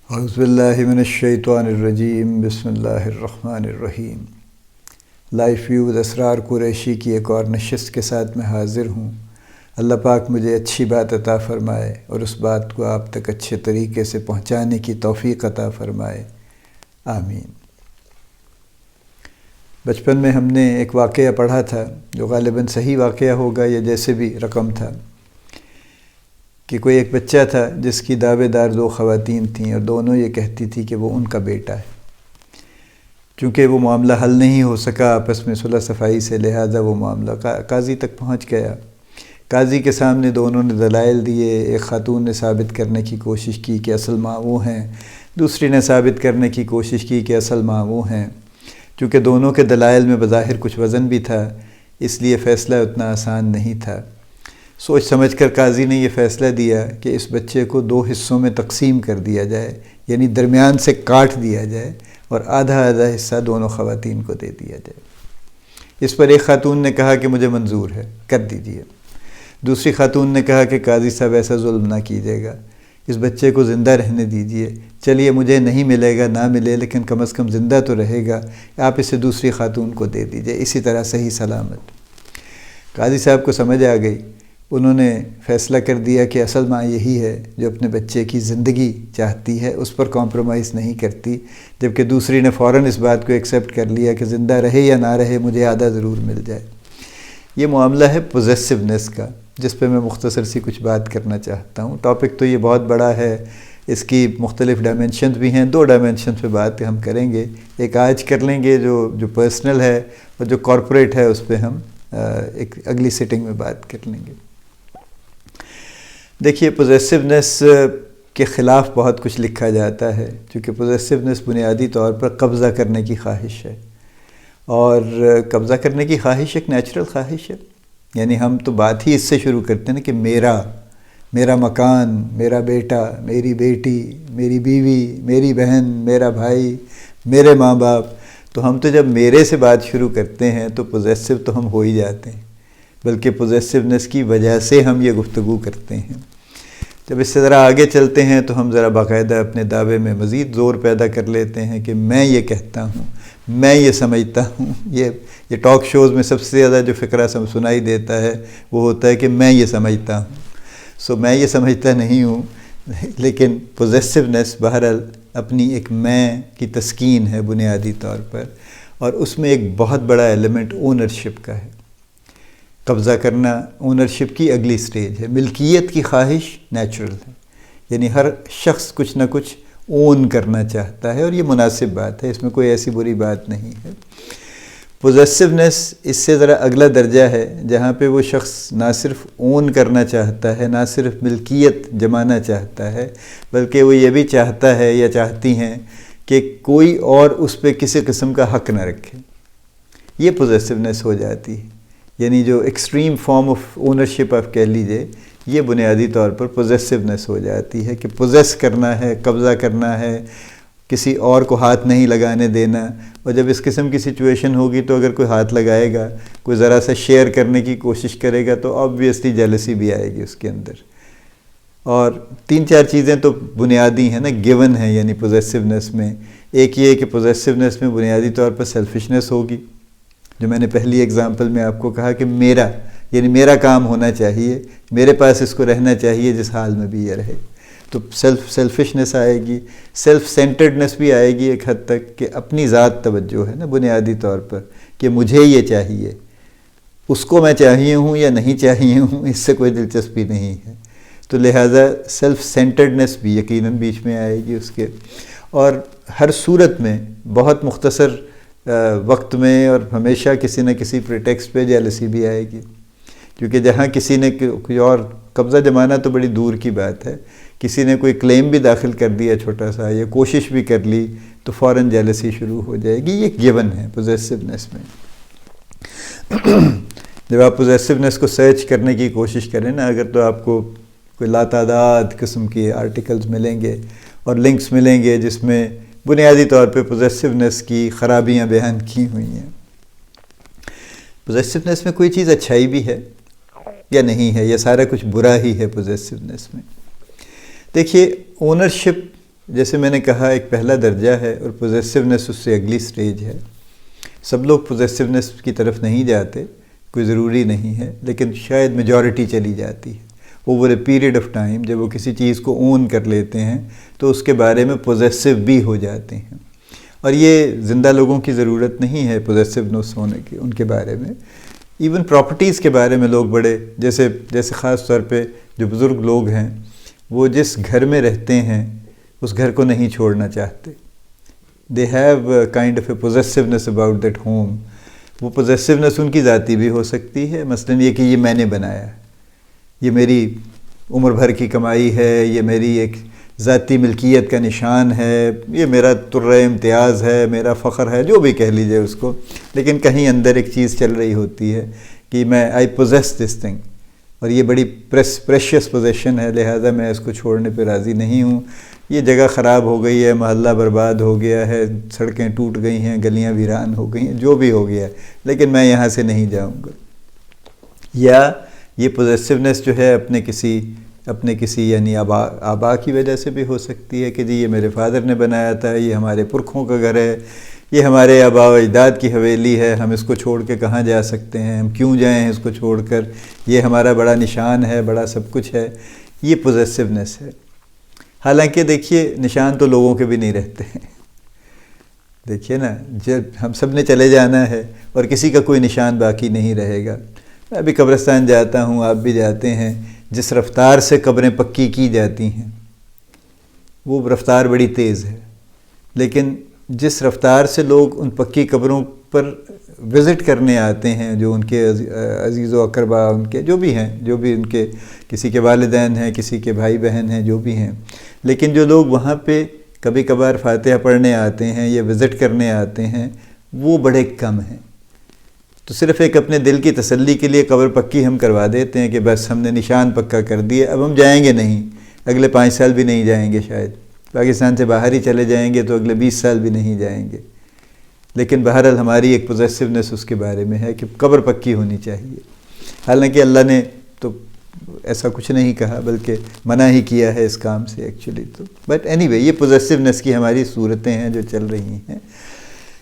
اعوذ باللہ من الشیطان الرجیم، بسم اللہ الرحمن الرحیم۔ لائف ویو اسرار قریشی کی ایک اور نشست کے ساتھ میں حاضر ہوں۔ اللہ پاک مجھے اچھی بات عطا فرمائے اور اس بات کو آپ تک اچھے طریقے سے پہنچانے کی توفیق عطا فرمائے، آمین۔ بچپن میں ہم نے ایک واقعہ پڑھا تھا جو غالباً صحیح واقعہ ہوگا یا جیسے بھی رقم تھا، کہ کوئی ایک بچہ تھا جس کی دعوے دار دو خواتین تھیں اور دونوں یہ کہتی تھی کہ وہ ان کا بیٹا ہے۔ چونکہ وہ معاملہ حل نہیں ہو سکا آپس میں صلح صفائی سے، لہٰذا وہ معاملہ قاضی تک پہنچ گیا۔ قاضی کے سامنے دونوں نے دلائل دیے۔ ایک خاتون نے ثابت کرنے کی کوشش کی کہ اصل ماں وہ ہیں، دوسری نے ثابت کرنے کی کوشش کی کہ اصل ماں وہ ہیں۔ چونکہ دونوں کے دلائل میں بظاہر کچھ وزن بھی تھا، اس لیے فیصلہ اتنا آسان نہیں تھا۔ سوچ سمجھ کر قاضی نے یہ فیصلہ دیا کہ اس بچے کو دو حصوں میں تقسیم کر دیا جائے، یعنی درمیان سے کاٹ دیا جائے اور آدھا آدھا حصہ دونوں خواتین کو دے دیا جائے۔ اس پر ایک خاتون نے کہا کہ مجھے منظور ہے، کر دیجیے۔ دوسری خاتون نے کہا کہ قاضی صاحب ایسا ظلم نہ کیجیے گا، اس بچے کو زندہ رہنے دیجیے۔ چلیے مجھے نہیں ملے گا نہ ملے، لیکن کم از کم زندہ تو رہے گا، آپ اسے دوسری خاتون کو دے دیجیے، اسی طرح صحیح سلامت۔ قاضی صاحب کو سمجھ آ گئی۔ انہوں نے فیصلہ کر دیا کہ اصل ماں یہی ہے جو اپنے بچے کی زندگی چاہتی ہے، اس پر کمپرومائز نہیں کرتی، جبکہ دوسری نے فوراً اس بات کو ایکسیپٹ کر لیا کہ زندہ رہے یا نہ رہے مجھے آدھا ضرور مل جائے۔ یہ معاملہ ہے پوزیسونیس کا، جس پہ میں مختصر سی کچھ بات کرنا چاہتا ہوں۔ ٹاپک تو یہ بہت بڑا ہے، اس کی مختلف ڈائمینشنز بھی ہیں۔ دو ڈائمینشنز پہ بات ہم کریں گے، ایک آج کر لیں گے جو پرسنل ہے، اور جو کارپوریٹ ہے اس پہ ہم ایک اگلی سیٹنگ میں بات کر لیں گے۔ دیکھیے، پوزیسونیس کے خلاف بہت کچھ لکھا جاتا ہے، چونکہ پوزیسونیس بنیادی طور پر قبضہ کرنے کی خواہش ہے، اور قبضہ کرنے کی خواہش ایک نیچرل خواہش ہے۔ یعنی ہم تو بات ہی اس سے شروع کرتے ہیں کہ میرا مکان، میرا بیٹا، میری بیٹی، میری بیوی، میری بہن، میرا بھائی، میرے ماں باپ۔ تو ہم تو جب میرے سے بات شروع کرتے ہیں تو پوزیسو تو ہم ہو ہی جاتے ہیں، بلکہ پوزیسونیس کی وجہ سے ہم یہ گفتگو کرتے ہیں۔ جب اس سے ذرا آگے چلتے ہیں تو ہم ذرا باقاعدہ اپنے دعوے میں مزید زور پیدا کر لیتے ہیں کہ میں یہ کہتا ہوں، میں یہ سمجھتا ہوں۔ یہ ٹاک شوز میں سب سے زیادہ جو فقرہ سنائی دیتا ہے وہ ہوتا ہے کہ میں یہ سمجھتا ہوں۔ میں یہ سمجھتا نہیں ہوں، لیکن پوزیسونیس بہرحال اپنی ایک میں کی تسکین ہے بنیادی طور پر، اور اس میں ایک بہت بڑا ایلیمنٹ اونرشپ کا ہے۔ قبضہ کرنا اونرشپ کی اگلی سٹیج ہے۔ ملکیت کی خواہش نیچرل ہے، یعنی ہر شخص کچھ نہ کچھ اون کرنا چاہتا ہے، اور یہ مناسب بات ہے، اس میں کوئی ایسی بری بات نہیں ہے۔ پوزیسونیس اس سے ذرا اگلا درجہ ہے، جہاں پہ وہ شخص نہ صرف اون کرنا چاہتا ہے، نہ صرف ملکیت جمانا چاہتا ہے، بلکہ وہ یہ بھی چاہتا ہے یا چاہتی ہیں کہ کوئی اور اس پہ کسی قسم کا حق نہ رکھے۔ یہ پوزیسونیس ہو جاتی ہے، یعنی جو ایکسٹریم فارم آف اونرشپ آپ کہہ لیجئے، یہ بنیادی طور پر پوزیسونیس ہو جاتی ہے کہ پوزیس کرنا ہے، قبضہ کرنا ہے، کسی اور کو ہاتھ نہیں لگانے دینا۔ اور جب اس قسم کی سچویشن ہوگی تو اگر کوئی ہاتھ لگائے گا، کوئی ذرا سا شیئر کرنے کی کوشش کرے گا، تو آبویسلی جیلسی بھی آئے گی اس کے اندر۔ اور تین چار چیزیں تو بنیادی ہیں نا، گیون ہیں یعنی پوزیسونیس میں۔ ایک یہ کہ پوزیسونیس میں بنیادی طور پر سیلفشنس ہوگی، جو میں نے پہلی اگزامپل میں آپ کو کہا کہ میرا کام ہونا چاہیے، میرے پاس اس کو رہنا چاہیے جس حال میں بھی یہ رہے۔ تو سیلفشنس آئے گی، سیلف سینٹرڈنس بھی آئے گی ایک حد تک، کہ اپنی ذات توجہ ہے نا بنیادی طور پر، کہ مجھے یہ چاہیے، اس کو میں چاہیے ہوں یا نہیں چاہیے ہوں، اس سے کوئی دلچسپی نہیں ہے۔ تو لہٰذا سیلف سینٹرڈنس بھی یقیناً بیچ میں آئے گی اس کے، اور ہر صورت میں بہت مختصر وقت میں اور ہمیشہ کسی نہ کسی پریٹیکسٹ پہ جیلسی بھی آئے گی، کیونکہ جہاں کسی نے کوئی اور قبضہ جمانا تو بڑی دور کی بات ہے، کسی نے کوئی کلیم بھی داخل کر دیا چھوٹا سا، یا کوشش بھی کر لی، تو فوراً جیلسی شروع ہو جائے گی۔ یہ گیون ہے پوزیسونیس میں۔ جب آپ پوزیسونیس کو سرچ کرنے کی کوشش کریں نا، اگر تو آپ کو کوئی لاتعداد قسم کے آرٹیکلز ملیں گے اور لنکس ملیں گے جس میں بنیادی طور پہ پوزیسونیس کی خرابیاں بیان کی ہوئی ہیں۔ پوزیسونیس میں کوئی چیز اچھائی بھی ہے یا نہیں ہے، یہ سارا کچھ برا ہی ہے پوزیسونیس میں۔ دیکھیے، اونرشپ جیسے میں نے کہا ایک پہلا درجہ ہے اور پوزیسونیس اس سے اگلی سٹیج ہے. سب لوگ پوزیسونیس کی طرف نہیں جاتے، کوئی ضروری نہیں ہے، لیکن شاید میجورٹی چلی جاتی ہے. Over a period of time جب وہ کسی چیز کو اون کر لیتے ہیں تو اس کے بارے میں پوزیسو بھی ہو جاتے ہیں. اور یہ زندہ لوگوں کی ضرورت نہیں ہے پوزیسونیس ہونے کی، ان کے بارے میں. ایون پراپرٹیز کے بارے میں لوگ بڑے جیسے خاص طور پہ جو بزرگ لوگ ہیں وہ جس گھر میں رہتے ہیں اس گھر کو نہیں چھوڑنا چاہتے. They have kind of a possessiveness about that home. وہ پوزیسونیس ان کی ذاتی بھی ہو سکتی ہے، مثلاً یہ کہ یہ میں نے بنایا ہے، یہ میری عمر بھر کی کمائی ہے، یہ میری ایک ذاتی ملکیت کا نشان ہے، یہ میرا طرۂ امتیاز ہے، میرا فخر ہے، جو بھی کہہ لیجئے اس کو. لیکن کہیں اندر ایک چیز چل رہی ہوتی ہے کہ آئی پوزیس دس تھنگ، اور یہ بڑی پریشیس پوزیشن ہے، لہٰذا میں اس کو چھوڑنے پہ راضی نہیں ہوں. یہ جگہ خراب ہو گئی ہے، محلہ برباد ہو گیا ہے، سڑکیں ٹوٹ گئی ہیں، گلیاں ویران ہو گئی ہیں، جو بھی ہو گیا ہے، لیکن میں یہاں سے نہیں جاؤں گا. یا یہ پوزیسونیس جو ہے اپنے کسی یعنی آبا کی وجہ سے بھی ہو سکتی ہے کہ جی یہ میرے فادر نے بنایا تھا، یہ ہمارے پرکھوں کا گھر ہے، یہ ہمارے آبا و اجداد کی حویلی ہے، ہم اس کو چھوڑ کے کہاں جا سکتے ہیں، ہم کیوں جائیں اس کو چھوڑ کر، یہ ہمارا بڑا نشان ہے، بڑا سب کچھ ہے. یہ پوزیسونیس ہے. حالانکہ دیکھیے نشان تو لوگوں کے بھی نہیں رہتے ہیں. دیکھیے نا، جب ہم سب نے چلے جانا ہے اور کسی کا کوئی نشان باقی نہیں رہے گا. میں ابھی قبرستان جاتا ہوں، آپ بھی جاتے ہیں، جس رفتار سے قبریں پکی کی جاتی ہیں وہ رفتار بڑی تیز ہے، لیکن جس رفتار سے لوگ ان پکی قبروں پر وزٹ کرنے آتے ہیں، جو ان کے عزیز و اقربا، ان کے جو بھی ہیں، جو بھی ان کے کسی کے والدین ہیں، کسی کے بھائی بہن ہیں، جو بھی ہیں، لیکن جو لوگ وہاں پہ کبھی کبھار فاتحہ پڑھنے آتے ہیں یا وزٹ کرنے آتے ہیں وہ بڑے کم ہیں. تو صرف ایک اپنے دل کی تسلی کے لیے قبر پکی ہم کروا دیتے ہیں کہ بس ہم نے نشان پکا کر دیا، اب ہم جائیں گے نہیں، اگلے 5 سال بھی نہیں جائیں گے، شاید پاکستان سے باہر ہی چلے جائیں گے تو اگلے 20 سال بھی نہیں جائیں گے. لیکن بہرحال ہماری ایک پوزیسونیس اس کے بارے میں ہے کہ قبر پکی ہونی چاہیے. حالانکہ اللہ نے تو ایسا کچھ نہیں کہا بلکہ منع ہی کیا ہے اس کام سے ایکچولی. تو بٹ اینی وے یہ پوزیسونیس کی ہماری صورتیں ہیں جو چل رہی ہیں.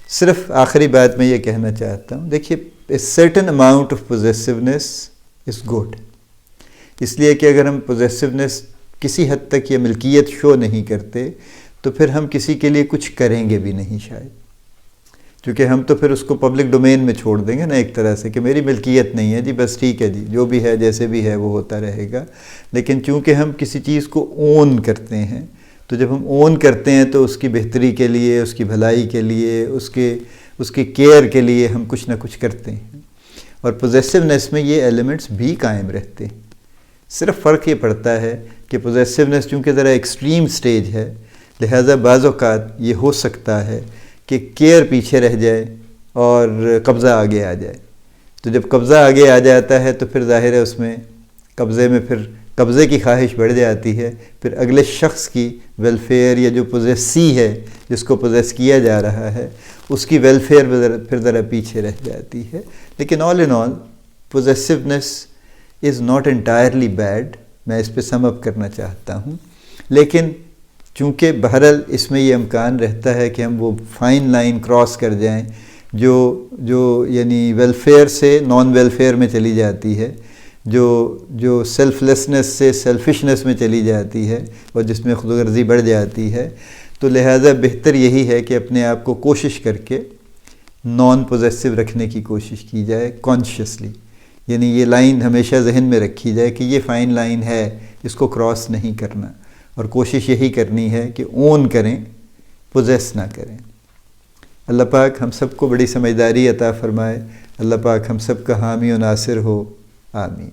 صرف آخری بات میں یہ کہنا چاہتا ہوں، دیکھیے a certain amount of possessiveness is good. اس لیے کہ اگر ہم پوزیسونیس کسی حد تک یہ ملکیت شو نہیں کرتے تو پھر ہم کسی کے لیے کچھ کریں گے بھی نہیں شاید، کیونکہ ہم تو پھر اس کو پبلک ڈومین میں چھوڑ دیں گے نا ایک طرح سے کہ میری ملکیت نہیں ہے جی، بس ٹھیک ہے جی، جو بھی ہے جیسے بھی ہے وہ ہوتا رہے گا. لیکن چونکہ ہم کسی چیز کو اون کرتے ہیں تو جب ہم اون کرتے ہیں تو اس کی بہتری کے لیے، اس کی بھلائی کے لیے، اس کی کیئر کے لیے ہم کچھ نہ کچھ کرتے ہیں. اور پوزیسونیس میں یہ ایلیمنٹس بھی قائم رہتے ہیں. صرف فرق یہ پڑتا ہے کہ پوزیسونیس چونکہ ذرا ایکسٹریم سٹیج ہے، لہٰذا بعض اوقات یہ ہو سکتا ہے کہ کیئر پیچھے رہ جائے اور قبضہ آگے آ جائے. تو جب قبضہ آگے آ جاتا ہے تو پھر ظاہر ہے اس میں قبضے کی خواہش بڑھ جاتی ہے، پھر اگلے شخص کی ویلفیئر یا جو پوزیسی ہے، جس کو پوزیس کیا جا رہا ہے، اس کی ویلفیئر پھر ذرا پیچھے رہ جاتی ہے. لیکن آل ان آل possessiveness is not entirely bed. میں اس پہ سم اپ کرنا چاہتا ہوں. لیکن چونکہ بہرحال اس میں یہ امکان رہتا ہے کہ ہم وہ فائن لائن کراس کر جائیں جو یعنی ویلفیئر سے نان ویلفیئر میں چلی جاتی ہے، جو سیلف لیسنس سے سیلفشنس میں چلی جاتی ہے اور جس میں خود غرضی بڑھ جاتی ہے. تو لہٰذا بہتر یہی ہے کہ اپنے آپ کو کوشش کر کے نان پوزیسو رکھنے کی کوشش کی جائے کانشیسلی. یعنی یہ لائن ہمیشہ ذہن میں رکھی جائے کہ یہ فائن لائن ہے، اس کو کراس نہیں کرنا، اور کوشش یہی کرنی ہے کہ اون کریں، پوزیس نہ کریں. اللہ پاک ہم سب کو بڑی سمجھداری عطا فرمائے. اللہ پاک ہم سب کا حامی و ناصر ہو. آمین.